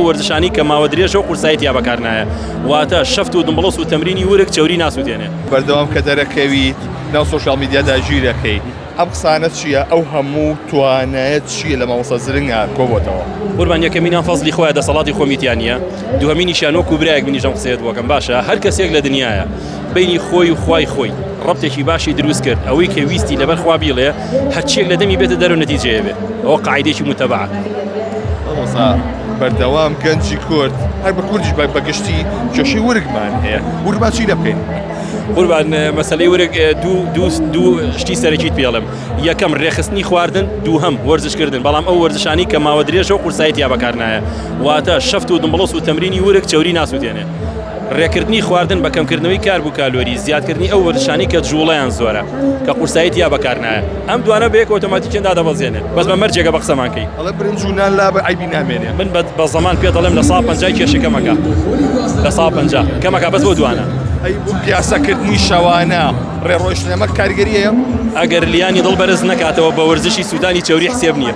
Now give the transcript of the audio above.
وەرزشانی کە ماوە درێژە و قورسایی تیا بەکارنایە واتە شەفت و دمبڵەس و تەمرینی ورک چەوری ناسووتێنێ بەردەوام کە دەرەکەویت ناو سۆشیال میدیادا ژیرەکەی ئەم قسانە چییە ئەو هەموو توانایەت چییە لە مامۆستا زرنگە کۆبۆتەوە قوربان یەکەمینان فەزلی خۆیان دەسەڵاتی خۆمیتیان نییە دووهەمینیشیان وەکو برایەک منیژەم قسەیەت بۆکەم باشە هەر کەسێک لە دنیاە بینی خۆی و خوای خۆی ڕەبتێکی باشی دروست کرد ئەوەی کە ویستی لەبەر خوا بیڵێ هەرچیەک لە دەمی بێتە دەرەوە نەتیجەیە بێ ئەوە قاعیدێکی متەبعە بەردەوام گەنجی کورد هەر بە کوردیش بەگشتی کێشەی ورگمان هەیە ورگمان چی لە بکەین قوربان مەسەلەی ورگ دوو شتی سەرەکیت پێڵم یەکەم ڕێخستنی خواردن دووهەم وەرزشکردن بەڵام ئەو وەرزشانی کە ماوە درێژە و قورسایی تیا بەکارنایە واتە شەفت و دمبڵەس و تەمرینی ورک چەوری ناسووتێنێ ڕێکردنی خواردن بە کەمکردنەوەی کار بوو کالۆری زیادکردنی ئەو وەرزشانی کە جوڵەیان زۆرە کە قورسایی تیا بەکارنایە ئەم دوانە بەیەک ئۆتۆماتیکیان دادەبەزێنێ بەس بە مەرجێکە بە قسەمانکەی ئەڵە برنج و نان لا بە عیبی نامێنێ من بە زەمان پێ دەڵێم لە 150 کێشە کەمەکە لە 150 کەمەکە بەس بۆ دوانە ئەی بوو پیاسەکردنی شەوانە ڕێڕۆیشتنەمە کارگەریەیە ئەگەر لیانی دڵ بەرز نەکاتەوە بە وەرزشی سوودانی چەوری حسێب نییە